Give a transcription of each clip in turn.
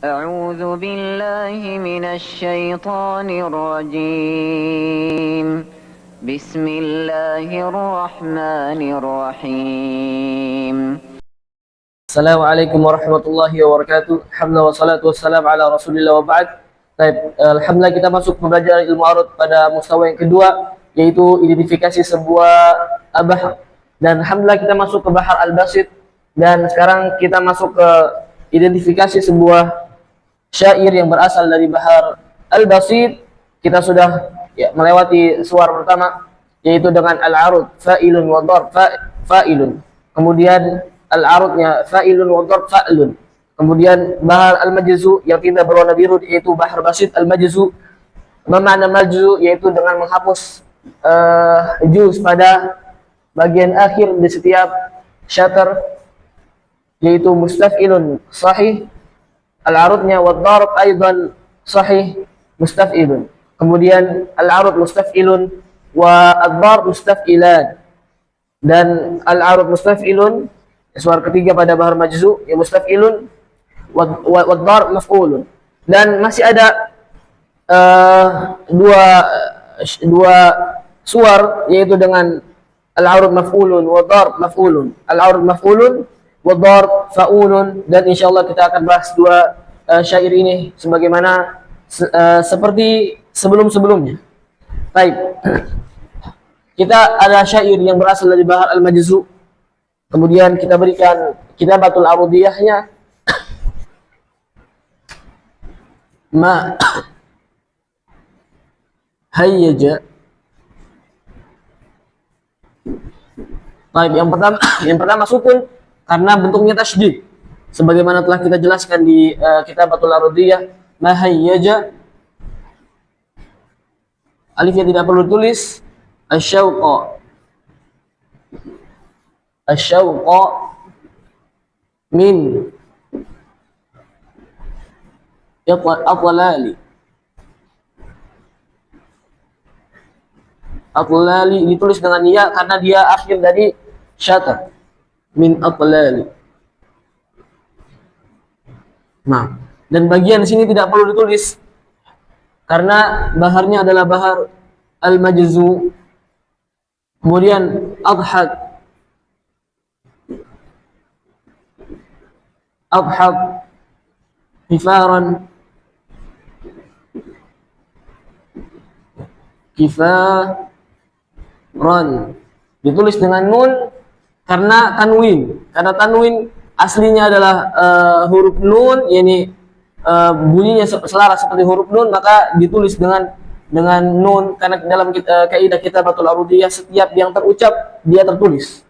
أعوذ بالله من الشيطان الرجيم. بسم الله الرحمن الرحيم. Assalamualaikum warahmatullahi wabarakatuh. Alhamdulillah wassalatu wassalamu ala Rasulillah wa ba'd. Alhamdulillah kita masuk pembelajaran ilmu arud pada mustawa yang kedua, yaitu identifikasi sebuah bahar. Dan alhamdulillah kita masuk ke bahar al-basit, dan sekarang kita masuk ke identifikasi sebuah syair yang berasal dari bahar al-basit. Kita sudah melewati suara pertama, yaitu dengan al-arud, fa'ilun wa darb, fa'ilun. Kemudian al-arudnya fa'ilun wa darb, fa'lun. Kemudian bahar al-majzu yang tidak berwarna biru, yaitu bahar basit al-majzu. Bermakna majzu yaitu dengan menghapus juz pada bagian akhir di setiap syatar, yaitu mustaf'ilun sahih. Al-arudnya wa darb aidan sahih mustaf'ilun. Kemudian al-arud mustaf'ilun wa ad-darb mustaf'ilan. Dan al-arud mustaf'ilun, suara ketiga pada bahar majzu, ya mustaf'ilun wa darb maf'ulun. Dan masih ada dua suar, yaitu dengan al-arud maf'ulun wa darb maf'ulun, al-arud maf'ulun wa darb fa'ulun. Dan insyaallah kita akan bahas dua syair ini sebagaimana seperti sebelum-sebelumnya. Baik. Kita ada syair yang berasal dari bahar al-majzu. Kemudian kita berikan kitabatul arudiyahnya. Ma hayyaja. Baik, yang pertama sukun karena bentuknya tasydid. Sebagaimana telah kita jelaskan di kitabatul arudiyah, ma hayyaja. Alifnya tidak perlu tulis. Asyauqa. Asyauqa min atlali. Atlali ditulis dengan ya karena dia akhir dari syatar. Min atlali. Nah, dan bagian sini tidak perlu ditulis karena baharnya adalah bahar al-majzu. Kemudian adhad kifaran, kifaran ditulis dengan nun karena tanwin aslinya adalah huruf nun, yakni bunyinya selaras seperti huruf nun, maka ditulis dengan nun karena dalam kaidah kitabatul arudiyah setiap yang terucap dia tertulis.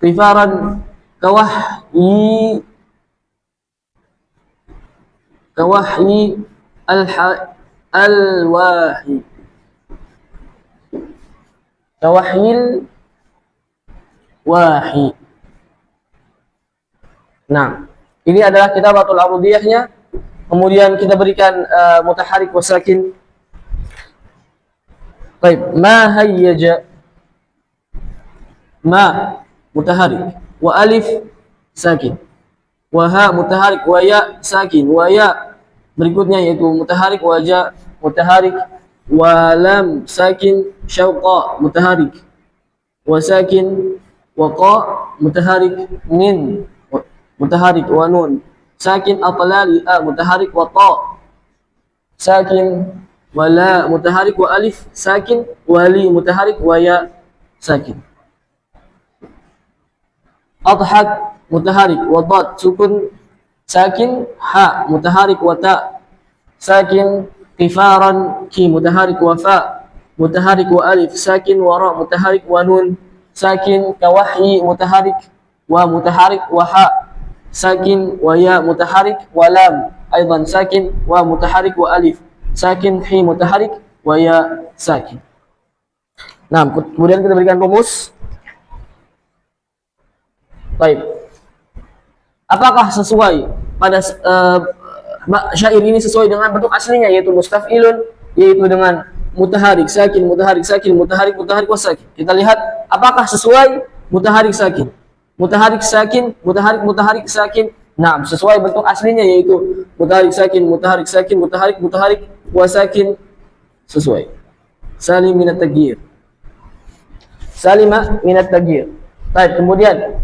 Kifaran kawahyi al-wahi, kawahyil wahi. Nah, ini adalah kitabatul arudiyahnya. Kemudian kita berikan mutaharik wa sakin. Baik, ma hayyaja. Ma mutaharik wa alif sakin. Wa ha mutaharik wa ya sakin. Wa ya berikutnya yaitu mutaharik wa ja mutaharik wa lam sakin syauqa mutaharik wa sakin wa qa mutaharik min mutaharik wa nun sakin atlali a mutaharik wa ta sakin wa la mutaharik wa alif sakin wa li mutaharik wa ya sakin. Adhak mutaharik wa dad sukun sakin, ha mutaharik wa ta sakin, kifaran ki mutaharik wa fa mutaharik wa alif sakin wa ra mutaharik wa nun sakin, kawahyi mutaharik wa ha sakin wa ya mutaharik wa lam aidan sakin wa mutaharik wa alif sakin, hi mutaharik wa ya sakin. Nah, kemudian kita berikan rumus. Baik. Apakah sesuai pada syair ini sesuai dengan bentuk aslinya, yaitu mustaf'ilun, yaitu dengan mutaharik sakin, mutaharik sakin, mutaharik mutaharik wa sakin. Kita lihat apakah sesuai mutaharik sakin. Mutaharik sakin, mutaharik mutaharik sakin, Nah, sesuai bentuk aslinya yaitu mutaharik sakin, mutaharik sakin, mutaharik, mutaharik, wa sakin, sesuai. Salim minat taghyir. Salima minat taghyir. Baik, kemudian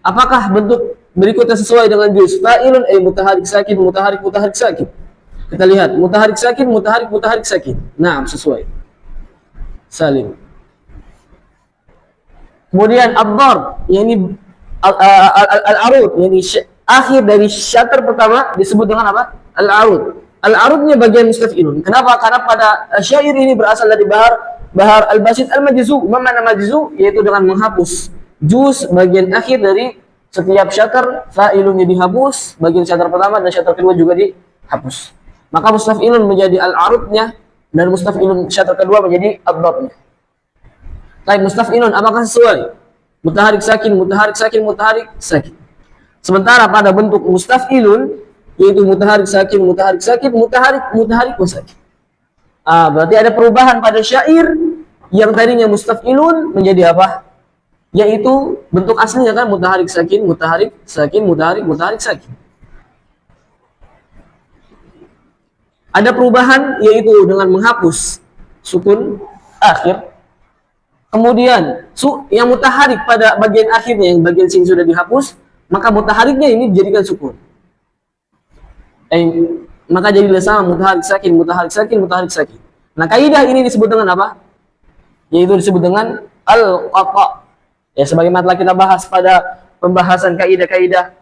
apakah bentuk berikutnya sesuai dengan juz? Fa'ilun ay mutaharik sakin, mutaharik, mutaharik sakin. Kita lihat mutaharik sakin, mutaharik, mutaharik sakin. Nah, sesuai. Salim. Kemudian ad-darb, yakni al-arud, yakni akhir dari syatar pertama disebut dengan apa? Al-arud. Al-arudnya bagian mustaf'ilun. Kenapa? Karena pada syair ini berasal dari bahar al-basit al-majzu. Mana majzu? Yaitu dengan menghapus juz bagian akhir dari setiap syatar. Fa'ilunnya dihapus, bagian syatar pertama dan syatar kedua juga dihapus. Maka mustaf'ilun menjadi al-arudnya dan mustaf'ilun syatar kedua menjadi ad-darbnya. Baik, mustaf'ilun apakah sesuai? Mutaharik sakin, mutaharik sakin, mutaharik sakin. Sementara pada bentuk mustaf'ilun yaitu mutaharik sakin, mutaharik sakin, mutaharik, mutaharik wa sakin. Berarti ada perubahan pada syair yang tadinya mustaf'ilun menjadi apa? Yaitu bentuk aslinya kan mutaharik sakin, mutaharik sakin, mutaharik, mutaharik sakin. Ada perubahan yaitu dengan menghapus sukun akhir. Kemudian yang mutaharik pada bagian akhirnya, yang bagian sini sudah dihapus, maka mutahariknya ini dijadikan sukun. Maka jadilah sama mutaharik sakin, mutaharik sakin, mutaharik sakin. Nah, kaidah ini disebut dengan apa? Yaitu disebut dengan al-qata. Ya, sebagaimana telah kita bahas pada pembahasan kaidah-kaidah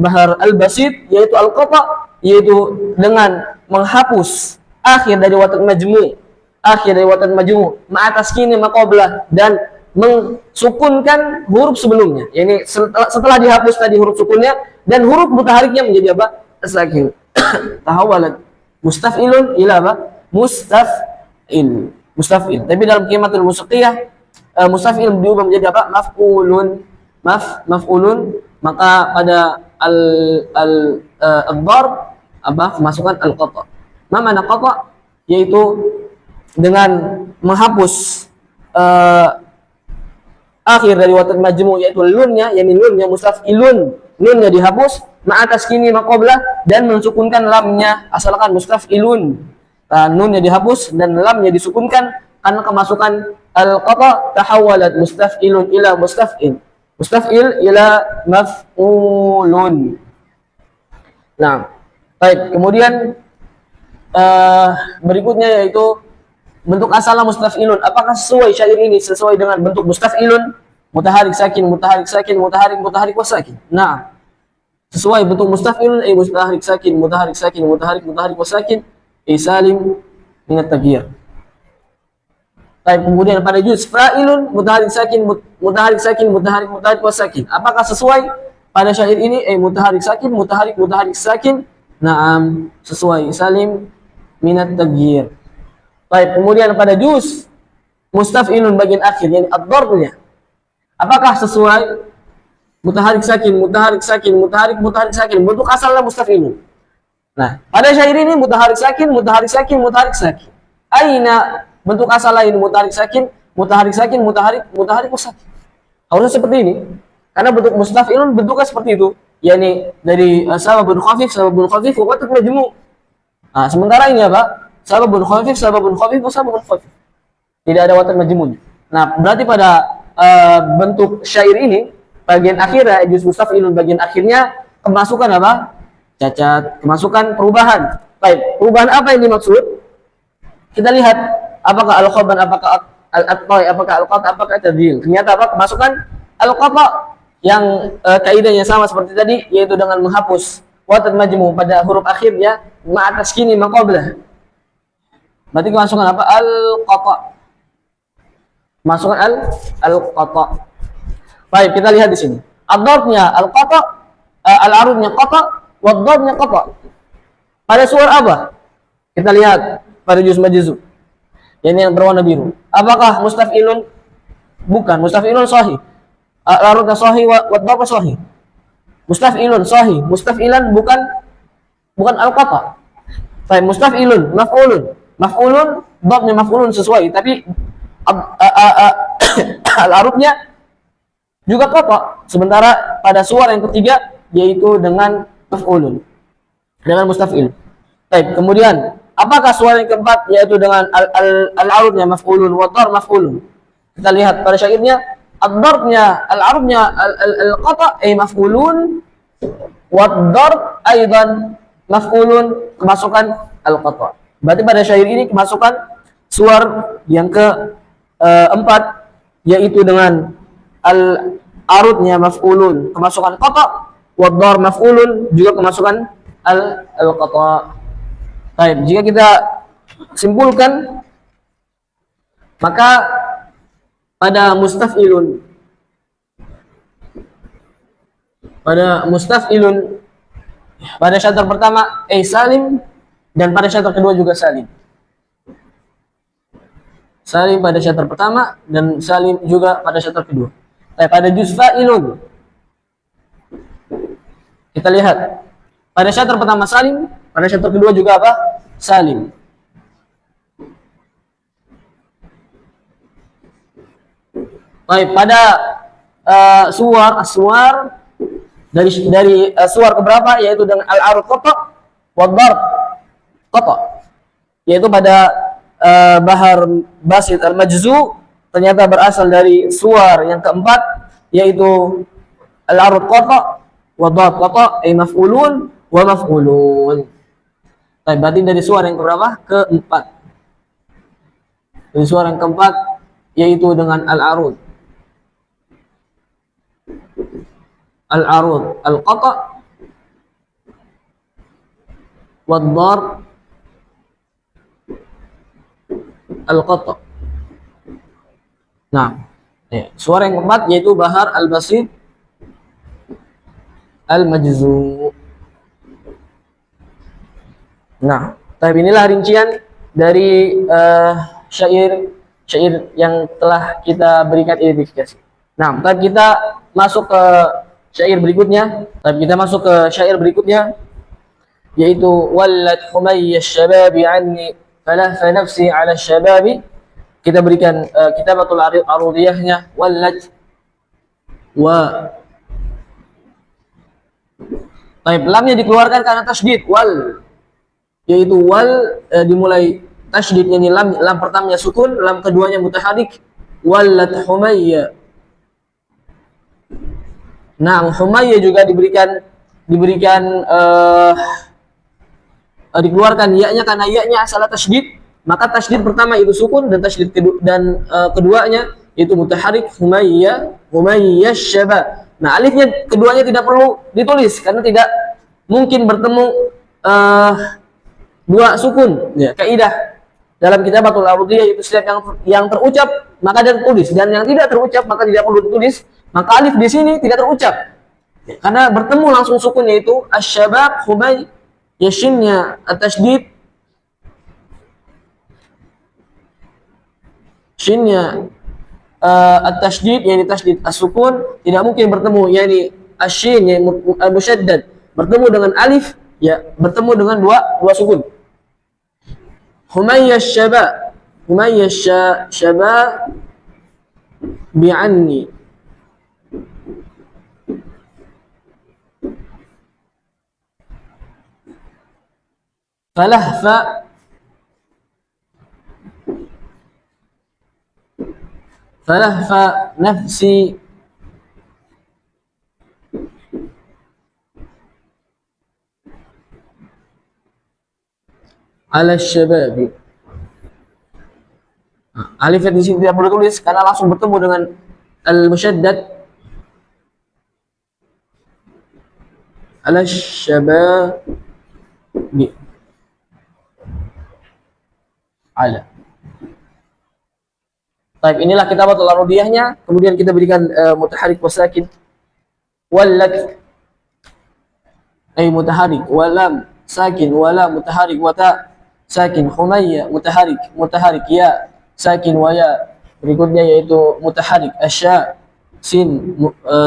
bahar al-basit, yaitu al-qata, yaitu dengan menghapus akhir dari watan majmu', akhir dari watan majmu' ma'atas kini maqablah, dan mensukunkan huruf sebelumnya. Yani setelah dihapus tadi huruf sukunnya dan huruf mutahariknya menjadi apa? Sakin. Tahawalat mustaf'ilun ila apa? Mustaf'il. Mustaf'il. Tapi dalam qimatul musaqiyah mustaf'il diubah menjadi apa? Maf'ulun. Maf'ulun. Maka pada al-darb apa? Masukkan al-qata. Ma mana qata? Yaitu dengan menghapus akhir dari watan majmu' yaitu lunnya, yakni lunnya mustaf'ilun, nunnya dihapus, ma'atas kini maqablah, dan mensukunkan lamnya, asalkan mustaf'ilun, nunnya dihapus dan lamnya disukunkan karena kemasukan al-qata. Tahawalat mustaf'ilun ila mustaf'il, mustaf'il ila maf'ulun. Nah, baik, kemudian berikutnya yaitu bentuk asalnya mustaf'ilun. Apakah sesuai syair ini sesuai dengan bentuk mustaf'ilun? Mutaharik sakin, mutaharik sakin, mutaharik, mutaharik wa sakin. Nah, sesuai bentuk mustaf'ilun mutaharik sakin, mutaharik sakin, mutaharik, mutaharik wa sakin, salim minat taghyir. Baik, kemudian pada juz fa'ilun mutaharik sakin, mutaharik sakin, mutaharik, mutaharik wa sakin. Apakah sesuai pada syair ini? Mutaharik sakin, mutaharik, mutaharik sakin. Naam, sesuai, salim minat taghyir. Baik, kemudian pada juz mustaf'ilun bagian akhir, yani ad-darbnya, apakah sesuai? Mutaharik sakin, mutaharik sakin, mutaharik, mutaharik sakin. Bentuk asalnya mustaf'ilun. Nah, pada syair ini mutaharik sakin, mutaharik sakin, mutaharik sakin. Aina bentuk asal lain mutaharik sakin, mutaharik sakin, mutaharik, mutaharik sakin. Harusnya seperti ini. Karena bentuk mustaf'ilun bentuknya seperti itu, yakni dari sababun khafif, wa watat majmu'. Nah, sementara ini apa? Sababun khafif, sababun khafif, sababun khafif. Tidak ada watan majmu'. Nah, berarti pada bentuk syair ini bagian akhirnya juz mustaf'ilun bagian akhirnya kemasukan apa? Cacat, kemasukan perubahan. Baik, perubahan apa yang dimaksud? Kita lihat apakah al-khaban, apakah al-attai, apakah al-qata, apakah tadhil. Ternyata apa? Kemasukan al-qata yang kaidahnya sama seperti tadi, yaitu dengan menghapus watan majmu' pada huruf akhirnya ma'atas kini maqablah. Berarti kemasukan apa? Al-qata. Masukkan al-qata. Baik, kita lihat di sini. Ad-darbnya al-qata, al-arudnya qata, wad-darbnya qata. Pada suara apa? Kita lihat pada juz majzu. Ini yang berwarna biru. Apakah mustaf'ilun? Bukan, mustaf'ilun sahih. Al-arudnya sahih, wad-darbnya sahih. Mustaf'ilun sahih, mustaf'ilan bukan al-qata. Baik, mustaf'ilun, maf'ulun. Maf'ulun, darbnya maf'ulun sesuai, tapi al-arudnya juga qata. Sementara pada suara yang ketiga yaitu dengan maf'ulun, dengan mustaf'il. Baik, kemudian apakah suara yang keempat yaitu dengan al-arudnya maf'ulun wa dar maf'ulun. Kita lihat pada syairnya ad-darbnya al-arudnya al-qata maf'ulun wa dar aidan maf'ulun, kemasukan al-qata. Berarti pada syair ini kemasukan suar yang keempat yaitu dengan al-arudnya maf'ulun, kemasukan qata, wa dar maf'ulun, juga kemasukan al-qata. Baik, jika kita simpulkan, maka pada mustaf'ilun pada syair pertama salim, dan pada syair kedua juga salim. Salim pada syair pertama dan salim juga pada syair kedua. Pada juz fa'ilun kita lihat pada syair pertama salim, pada syair kedua juga apa? Salim. Baik, pada suar dari suar keberapa yaitu dengan al-arud qata wa darb qata, yaitu pada bahar basit al-majzu ternyata berasal dari suar yang keempat yaitu al-arud qata wa darb qata maf'ulun wa maf'ulun. Baik, berarti dari suara yang keberapa? Keempat. Dari suara yang keempat yaitu dengan al-arud. Al-arud al-qata wa ad-darb al-qata. Nah, suara yang keempat yaitu bahar al-basit al-majzu. Nah, tapi inilah rincian dari syair yang telah kita berikan identifikasi. Nah, kita masuk ke syair berikutnya. Yaitu wallat humayya syababi anni falah fa nafsi ala syababi. Kita berikan kitabatul arudiyahnya wallat wa. Baik, lamnya dikeluarkan karena tasydid wal, yaitu wal dimulai tasydid, yani lam pertamanya sukun, lam keduanya mutaharrik. Wallat humayya. Nah, humayya juga dikeluarkan ya-nya karena ya-nya asal tasydid, maka tasydid pertama itu sukun dan tasydid keduanya itu mutaharrik. Humayya syaba. Nah, alifnya keduanya tidak perlu ditulis karena tidak mungkin bertemu dua sukun. Ya, kaidah dalam kitabatul arudiyah itu setiap yang terucap maka dia tertulis, dan yang tidak terucap maka tidak perlu ditulis. Maka alif di sini tidak terucap ya, karena bertemu langsung sukun, yaitu asyabab humay, yashinnya at-tasydid, shinnya at-tasydid, yani tasydid as-sukun tidak mungkin bertemu, yani asyin yang musyaddad bertemu dengan alif, ya bertemu dengan dua sukun. Humayya syaba bi'anni. Falahfa nafsi ala syababi. Alif di sini tidak perlu tulis karena langsung bertemu dengan al-musyaddad ala syababi. Ala. Baik, inilah kitabatul arudiyahnya. Kemudian kita berikan mutaharrik wa sakin. Wallat ay mutaharrik, walam sakin, wala mutaharrik, wa ta sakin, humayya mutaharrik, ya sakin, wa ya. Berikutnya yaitu mutaharrik asya, sin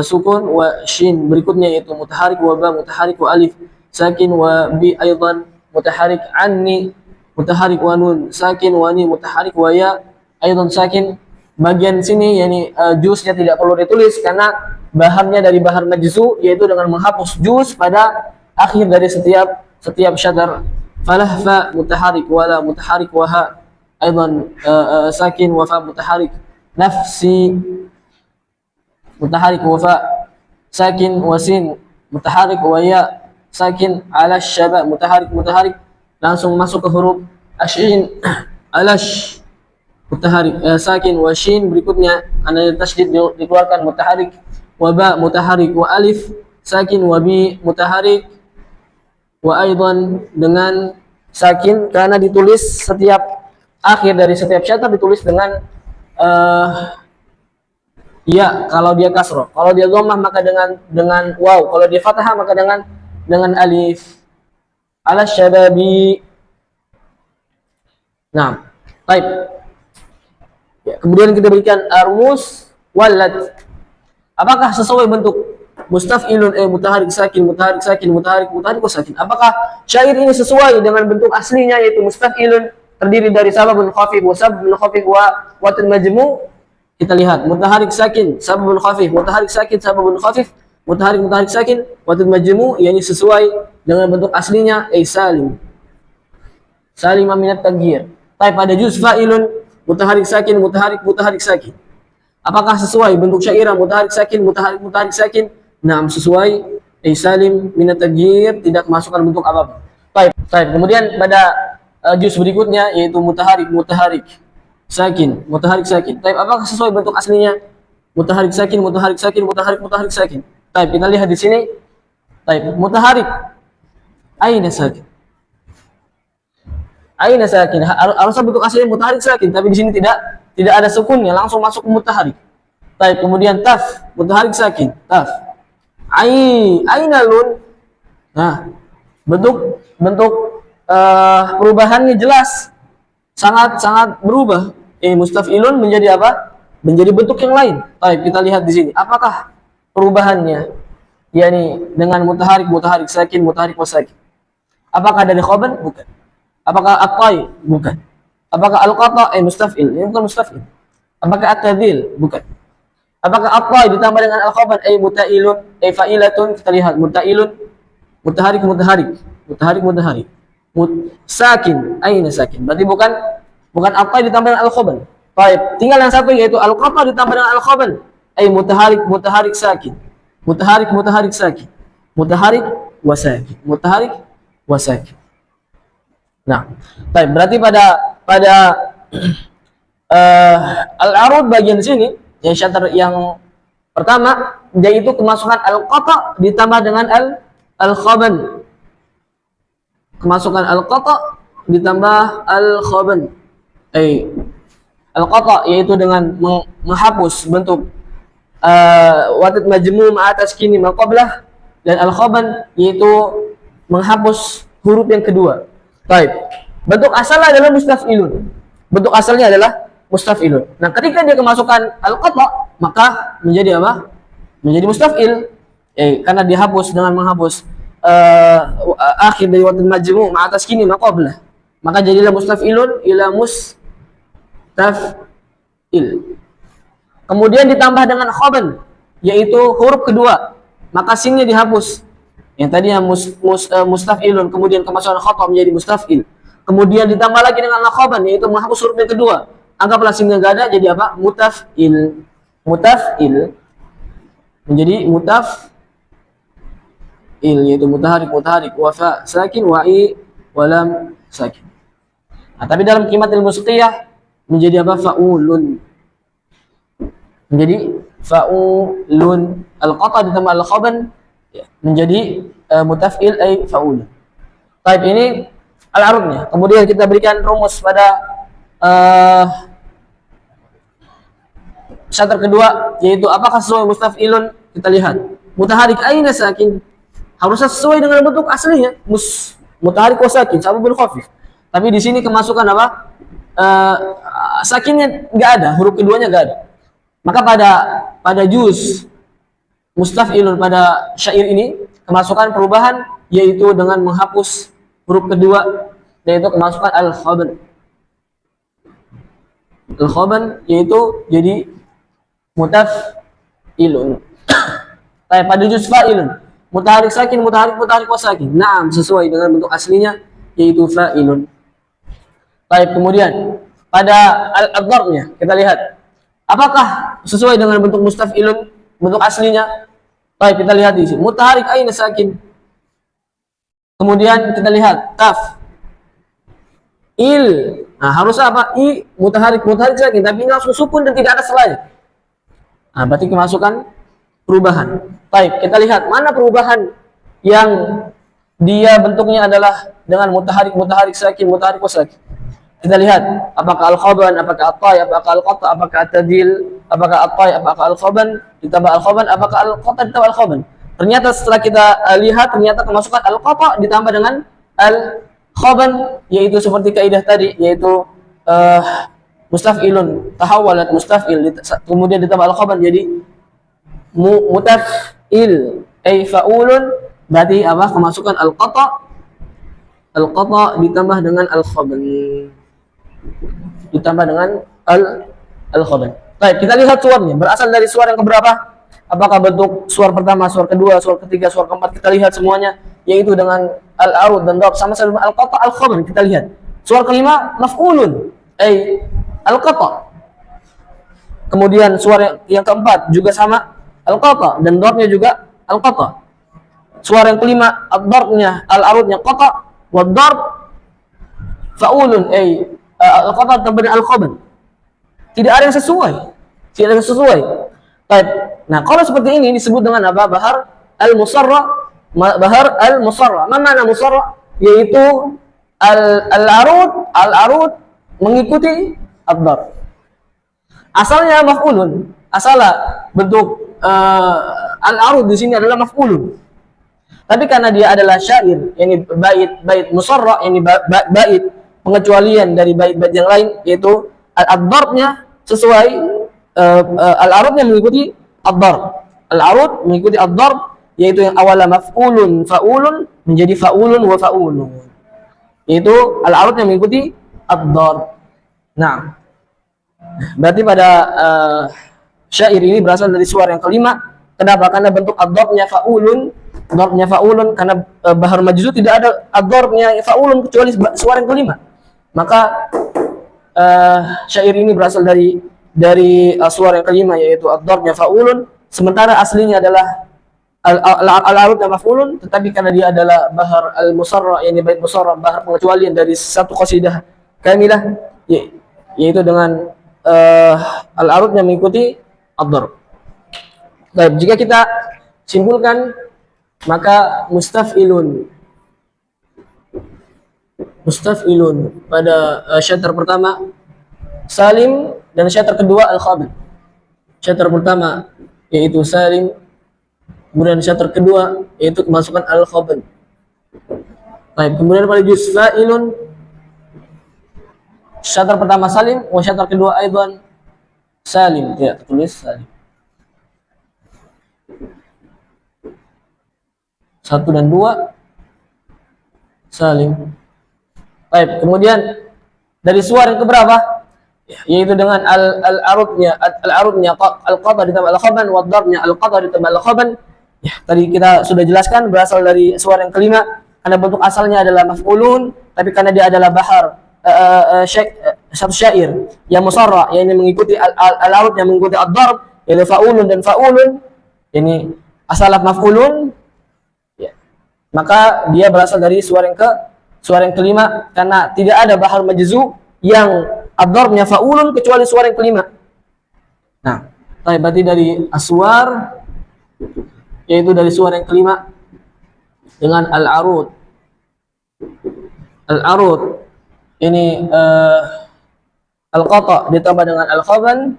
sukun, wa shin berikutnya yaitu mutaharrik, wa ba mutaharrik, wa alif sakin, wa bi aidan mutaharrik, anni mutaharrik, wa nun sakin, wa ni mutaharrik, wa ya aidan sakin. Bagian sini yani juznya tidak perlu ditulis karena bahannya dari bahar majzu, yaitu dengan menghapus juz pada akhir dari setiap syadar. Falah fa mutaharik wala mutaharik waha aidan sakin wa fa mutaharik nafsi mutaharik wa fa sakin wasin mutaharik wa ya sakin ala syaba mutaharik langsung masuk ke huruf asyin alash mutaharik sakin wa shin berikutnya karena tasydid dikeluarkan mutaharik wa ba mutaharik wa alif sakin wa bi mutaharik wa aidan dengan sakin karena ditulis setiap akhir dari setiap syatar ditulis dengan ya kalau dia kasroh, kalau dia dhammah maka dengan waw, kalau dia fathah maka dengan alif. Ala syababi. Nah, baik. Ya, kemudian kita berikan armus walad. Apakah sesuai bentuk mustaf'ilun mutaharik sakin mutaharik wa sakin? Apakah syair ini sesuai dengan bentuk aslinya yaitu mustaf'ilun terdiri dari sababun khafif wa sababun khafif wa watun majmu'? Kita lihat mutaharik sakin sababun khafif mutaharik sakin sababun khafif mutaharik sakin watun majmu', yakni sesuai dengan bentuk aslinya salim minat taghyir. Tapi pada juz fa'ilun mutaharik sakin mutaharik sakin. Apakah sesuai bentuk syairah mutaharik sakin? Naam, sesuai salim minat taghyir, tidak masukkan bentuk apapun. Baik. Kemudian pada juz berikutnya yaitu mutaharik sakin. Baik, apakah sesuai bentuk aslinya? Mutaharik sakin. Baik, kita lihat di sini. Baik, mutaharik aina sakin. Harusnya bentuk aslinya mutaharik sakin, tapi di sini tidak ada sukunnya, langsung masuk ke mutaharik. Baik, kemudian taf, mutaharik sakin, taf. Aina lun. Nah, bentuk perubahannya jelas, sangat berubah. Mustaf'ilun menjadi apa? Menjadi bentuk yang lain. Baik, kita lihat di sini. Apakah perubahannya yakni dengan mutaharik sakin mutaharik wasakin? Apakah dari khoban? Bukan. Apakah at-tai? Bukan. Apakah al-qata? Mustaf'il? Ini bukan mustaf'il. Apakah at-tadil? Bukan. Apakah at-tai ditambah dengan al-khoban? Muta'ilun, fa'ilatun? Kita lihat muta'ilun, mutaharik. Sakin, aina sakin. Berarti bukan at-tai ditambah dengan al-khoban. Baik, tinggal yang satu yaitu al-qata ditambah dengan al-khoban. Mutaharik sakin. Mutaharik sakin. Mutaharik wasakin. Nah, baik, berarti pada al-arud bagian sini yang syatar yang pertama yaitu kemasukan al-qata ditambah dengan al-khaban. Kemasukan al-qata ditambah al-khaban. Al-qata yaitu dengan menghapus bentuk watid majmu' atas kini maqablah, dan al-khaban yaitu menghapus huruf yang kedua. Baik. Bentuk asalnya adalah mustaf'ilun. Nah, ketika dia kemasukan al-qata, maka menjadi apa? Menjadi mustaf'il. Karena dihapus dengan menghapus akhir dari watid majmu' atas kini maqablah. Maka jadilah mustaf'ilun ila mustaf'il. Kemudian ditambah dengan khaban, yaitu huruf kedua, maka sinnya dihapus. Yang tadinya mustaf'ilun, kemudian kemasukan khata menjadi mustaf'il. Kemudian ditambah lagi dengan khaban, yaitu menghapus huruf yang kedua. Anggaplah sinnya enggak ada, jadi apa? Mutaf'il. Menjadi mutaf'il, yaitu mutaharik, wa fa sakin, wa'i, walam sakin. Nah, tapi dalam qimatil musqiyah menjadi apa? Fa'ulun. Menjadi fa'ulun. Al-qata ditambah al-khaban menjadi mutaf'il fa'ulun. Baik, ini al-arudnya. Kemudian kita berikan rumus pada syatar kedua, yaitu apakah sesuai mustaf'ilun? Kita lihat. Mutaharik aina sakin. Harusnya sesuai dengan bentuk aslinya. Mutaharik wa sakin, sababun khafif. Tapi di sini kemasukan apa? Sakinnya enggak ada, huruf keduanya enggak ada. Maka pada juz mustaf'ilun pada syair ini kemasukan perubahan yaitu dengan menghapus huruf kedua, yaitu kemasukan al-khaban. Al-khaban yaitu jadi mutaf'ilun. Tapi pada juz fa'ilun, mutaharik sakin, mutaharik wasakin. Naam, sesuai dengan bentuk aslinya yaitu fa'ilun. Baik, kemudian pada al-dharnya kita lihat apakah sesuai dengan bentuk mustaf'ilun, bentuk aslinya. Baik, kita lihat di sini. Mutaharik aina sakin. Kemudian kita lihat kaf il. Nah, harusnya apa? I mutaharik sakin, tapi ini langsung sukun dan tidak ada selain. Nah, berarti kemasukan perubahan. Baik, kita lihat mana perubahan yang dia bentuknya adalah dengan mutaharik sakin, mutaharik wasakin. Kita lihat apakah al-khaban, apakah at-tay, apakah al-qata, apakah at-tadil, apakah at-tay, apakah al-khaban ditambah al-khaban, apakah al-qata ditambah al-khaban. Ternyata setelah kita lihat ternyata kemasukan al-qata ditambah dengan al-khaban, yaitu seperti kaidah tadi, yaitu mustaf'ilun tahawwalat mustaf'il, kemudian ditambah al-khaban jadi mutaf'il ay fa'ulun, berarti apa? Kemasukan al-qata ditambah dengan al-khaban, ditambah dengan al-khaban. Baik, kita lihat suaranya. Berasal dari suara yang keberapa? Apakah bentuk suara pertama, suara kedua, suara ketiga, suara keempat? Kita lihat semuanya, yaitu dengan al-arud dan dharb sama-sama al-qata, al-khaban. Kita lihat. Suara kelima maf'ulun, ay al-qata. Kemudian suara yang keempat juga sama al-qata dan darbnya juga al-qata. Suara yang kelima ad-darbnya al-arudnya qata wa darb fa'ulun ay al-qata tambah al-khaban. Tidak ada yang sesuai. Tidak ada yang sesuai. Baik. Nah, kalau seperti ini disebut dengan apa? Bahar al-musarra. Bahar al-musarra. Mana musarra? Yaitu al-arud mengikuti ad-darb. Asalnya maf'ulun. Asalnya bentuk al-arud di sini adalah maf'ulun. Tapi karena dia adalah syair, ini bait musarra, ini bait pengecualian dari bait-bait yang lain, yaitu ad-darbnya sesuai al-arudnya mengikuti ad-darb. Al-arud mengikuti ad-darb, yaitu yang awalnya maf'ulun fa'ulun menjadi fa'ulun wa fa'ulun. Yaitu al-arudnya mengikuti ad-darb. Nah, berarti pada syair ini berasal dari suara yang kelima. Kenapa? Karena bentuk ad-darbnya fa'ulun, darbnya fa'ulun, karena bahar majzuz tidak ada ad-darbnya fa'ulun kecuali suara yang kelima. Maka syair ini berasal dari suara yang kelima, yaitu ad-darbnya fa'ulun, sementara aslinya adalah al-arud dan maf'ulun, tetapi karena dia adalah bahar al-musarra, yakni bait musarra, bahar pengecualian dari satu qasidah kamilah, yaitu dengan al-arudnya mengikuti ad-darb. Baik, jika kita simpulkan, maka mustaf'ilun pada syair pertama salim dan syair kedua al-khaban. Syair pertama yaitu salim, kemudian syair kedua yaitu kemasukan al-khaban. Baik, kemudian pada juz fa'ilun syair pertama salim, wa syair kedua aidan salim, tidak tertulis salim. 1 dan 2 salim. Baik, kemudian dari suara yang keberapa? Yaitu dengan al-arudnya al-qata ditambah al-khaban, wa darbnya al-qata ditambah al-khaban. Ya, tadi kita sudah jelaskan berasal dari suara yang kelima karena bentuk asalnya adalah maf'ulun, tapi karena dia adalah bahar satu syair yang musarra, yang mengikuti al-arud yang mengikuti ad-darb, yaitu fa'ulun dan fa'ulun. Ini asalnya maf'ulun, ya. Maka dia berasal dari suara yang kelima karena tidak ada bahar majzu yang ad-darbnya fa'ulun kecuali suara yang kelima. Nah, berarti dari aswar, yaitu dari suara yang kelima dengan al-arud. Al-arud ini al-qata ditambah dengan al-khaban,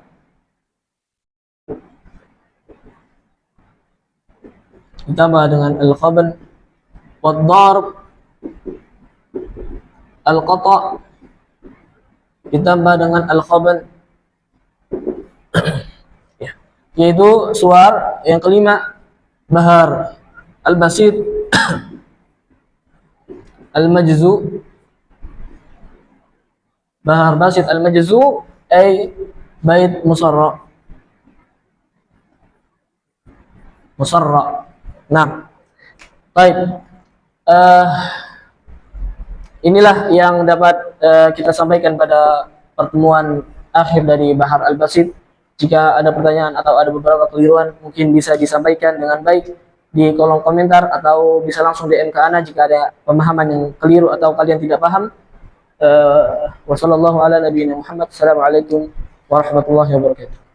ditambah dengan al-khaban, wad-darb al-qata ditambah dengan al-khaban. Ya. Yaitu suar yang kelima bahar al-basit al-majzu, bahar basit al-majzu ay bait musarra. musarra. Nah, baik. Inilah yang dapat kita sampaikan pada pertemuan akhir dari Bahar Al-Basit. Jika ada pertanyaan atau ada beberapa keliruan, mungkin bisa disampaikan dengan baik di kolom komentar atau bisa langsung DM ke Ana jika ada pemahaman yang keliru atau kalian tidak paham. Wassalamualaikum warahmatullahi wabarakatuh.